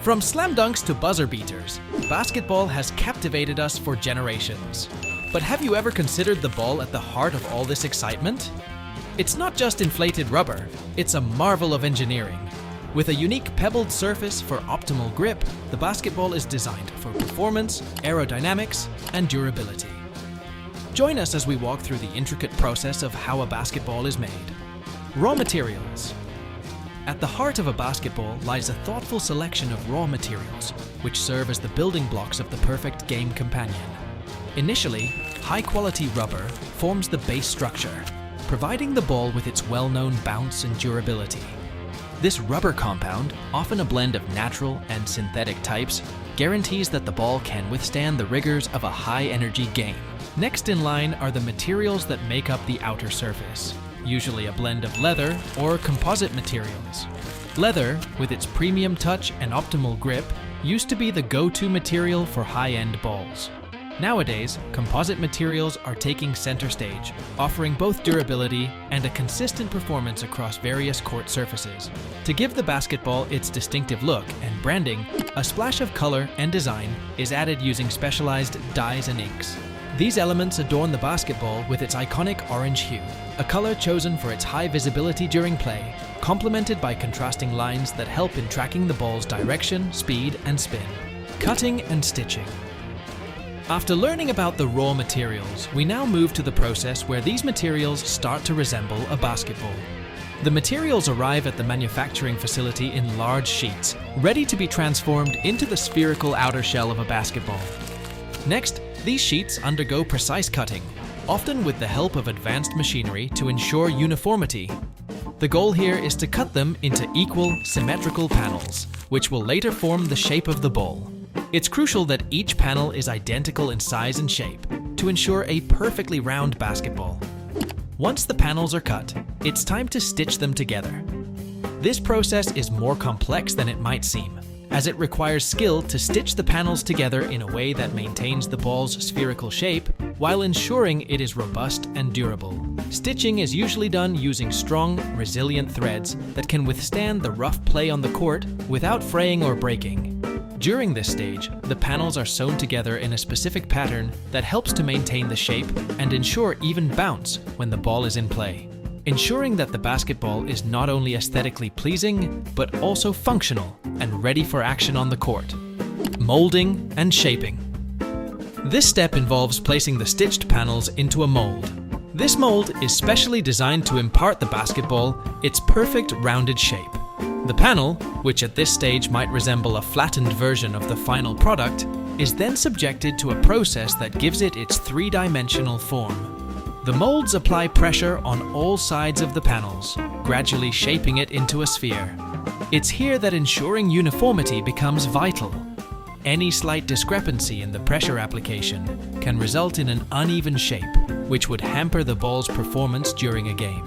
From slam dunks to buzzer beaters, basketball has captivated us for generations. But have you ever considered the ball at the heart of all this excitement? It's not just inflated rubber, it's a marvel of engineering. With a unique pebbled surface for optimal grip, the basketball is designed for performance, aerodynamics, and durability. Join us as we walk through the intricate process of how a basketball is made. Raw materials. At the heart of a basketball lies a thoughtful selection of raw materials, which serve as the building blocks of the perfect game companion. Initially, high-quality rubber forms the base structure, providing the ball with its well-known bounce and durability. This rubber compound, often a blend of natural and synthetic types, guarantees that the ball can withstand the rigors of a high-energy game. Next in line are the materials that make up the outer surface, usually a blend of leather or composite materials. Leather, with its premium touch and optimal grip, used to be the go-to material for high-end balls. Nowadays, composite materials are taking center stage, offering both durability and a consistent performance across various court surfaces. To give the basketball its distinctive look and branding, a splash of color and design is added using specialized dyes and inks. These elements adorn the basketball with its iconic orange hue, a color chosen for its high visibility during play, complemented by contrasting lines that help in tracking the ball's direction, speed, and spin. Cutting and stitching. After learning about the raw materials, we now move to the process where these materials start to resemble a basketball. The materials arrive at the manufacturing facility in large sheets, ready to be transformed into the spherical outer shell of a basketball. Next, these sheets undergo precise cutting, often with the help of advanced machinery to ensure uniformity. The goal here is to cut them into equal, symmetrical panels, which will later form the shape of the ball. It's crucial that each panel is identical in size and shape to ensure a perfectly round basketball. Once the panels are cut, it's time to stitch them together. This process is more complex than it might seem, as it requires skill to stitch the panels together in a way that maintains the ball's spherical shape while ensuring it is robust and durable. Stitching is usually done using strong, resilient threads that can withstand the rough play on the court without fraying or breaking. During this stage, the panels are sewn together in a specific pattern that helps to maintain the shape and ensure even bounce when the ball is in play, ensuring that the basketball is not only aesthetically pleasing, but also functional and ready for action on the court. Molding and shaping. This step involves placing the stitched panels into a mold. This mold is specially designed to impart the basketball its perfect rounded shape. The panel, which at this stage might resemble a flattened version of the final product, is then subjected to a process that gives it its three-dimensional form. The molds apply pressure on all sides of the panels, gradually shaping it into a sphere. It's here that ensuring uniformity becomes vital. Any slight discrepancy in the pressure application can result in an uneven shape, which would hamper the ball's performance during a game.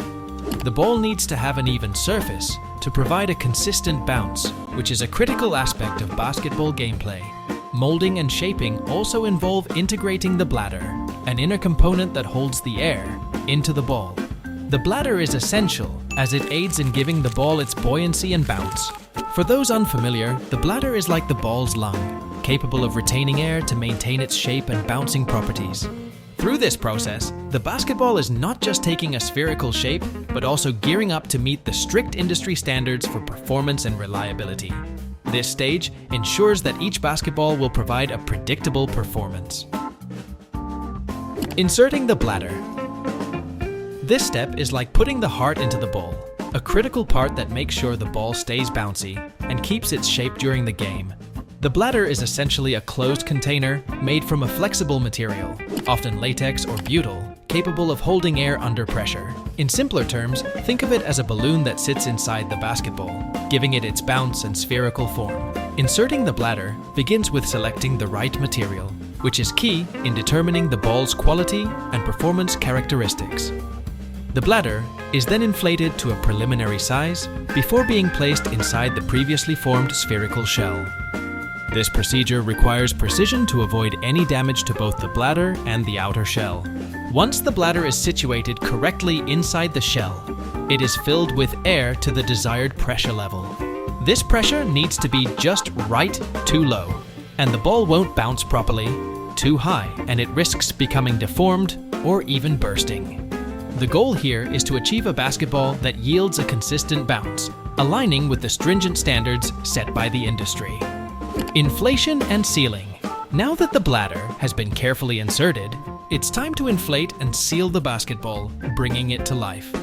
The ball needs to have an even surface to provide a consistent bounce, which is a critical aspect of basketball gameplay. Molding and shaping also involve integrating the bladder, an inner component that holds the air, into the ball. The bladder is essential as it aids in giving the ball its buoyancy and bounce. For those unfamiliar, the bladder is like the ball's lung, capable of retaining air to maintain its shape and bouncing properties. Through this process, the basketball is not just taking a spherical shape, but also gearing up to meet the strict industry standards for performance and reliability. This stage ensures that each basketball will provide a predictable performance. Inserting the bladder. This step is like putting the heart into the ball, a critical part that makes sure the ball stays bouncy and keeps its shape during the game. The bladder is essentially a closed container made from a flexible material, often latex or butyl, capable of holding air under pressure. In simpler terms, think of it as a balloon that sits inside the basketball, giving it its bounce and spherical form. Inserting the bladder begins with selecting the right material, which is key in determining the ball's quality and performance characteristics. The bladder is then inflated to a preliminary size before being placed inside the previously formed spherical shell. This procedure requires precision to avoid any damage to both the bladder and the outer shell. Once the bladder is situated correctly inside the shell, it is filled with air to the desired pressure level. This pressure needs to be just right too low, and the ball won't bounce properly, too high, and it risks becoming deformed or even bursting. The goal here is to achieve a basketball that yields a consistent bounce, aligning with the stringent standards set by the industry. Inflation and sealing. Now that the bladder has been carefully inserted, it's time to inflate and seal the basketball, bringing it to life.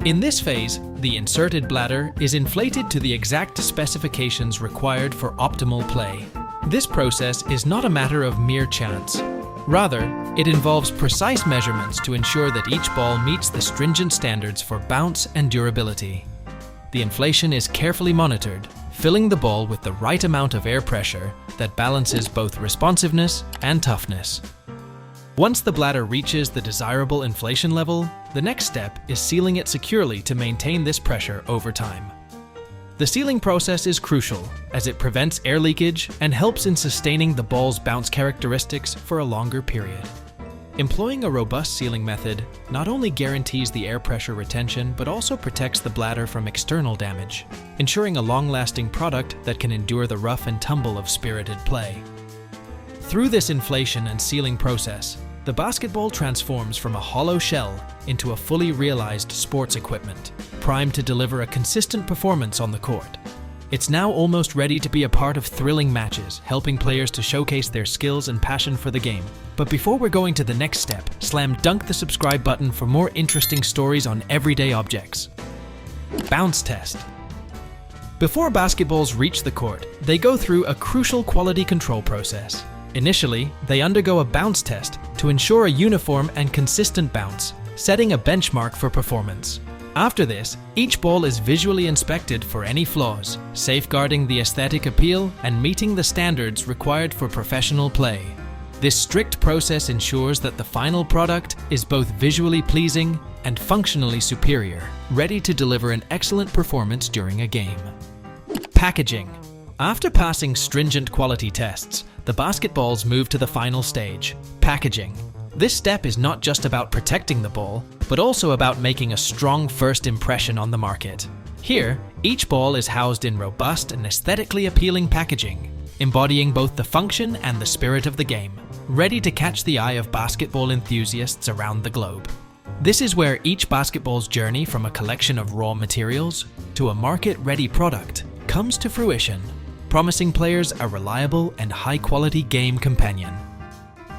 In this phase, the inserted bladder is inflated to the exact specifications required for optimal play. This process is not a matter of mere chance. Rather, it involves precise measurements to ensure that each ball meets the stringent standards for bounce and durability. The inflation is carefully monitored, filling the ball with the right amount of air pressure that balances both responsiveness and toughness. Once the bladder reaches the desirable inflation level, the next step is sealing it securely to maintain this pressure over time. The sealing process is crucial as it prevents air leakage and helps in sustaining the ball's bounce characteristics for a longer period. Employing a robust sealing method not only guarantees the air pressure retention but also protects the bladder from external damage, ensuring a long-lasting product that can endure the rough and tumble of spirited play. Through this inflation and sealing process, the basketball transforms from a hollow shell into a fully realized sports equipment, primed to deliver a consistent performance on the court. It's now almost ready to be a part of thrilling matches, helping players to showcase their skills and passion for the game. But before we're going to the next step, slam dunk the subscribe button for more interesting stories on everyday objects. Bounce test. Before basketballs reach the court, they go through a crucial quality control process. Initially, they undergo a bounce test to ensure a uniform and consistent bounce, setting a benchmark for performance. After this, each ball is visually inspected for any flaws, safeguarding the aesthetic appeal and meeting the standards required for professional play. This strict process ensures that the final product is both visually pleasing and functionally superior, ready to deliver an excellent performance during a game. Packaging. After passing stringent quality tests, the basketballs move to the final stage, packaging. This step is not just about protecting the ball, but also about making a strong first impression on the market. Here, each ball is housed in robust and aesthetically appealing packaging, embodying both the function and the spirit of the game, ready to catch the eye of basketball enthusiasts around the globe. This is where each basketball's journey from a collection of raw materials to a market-ready product comes to fruition, promising players a reliable and high-quality game companion.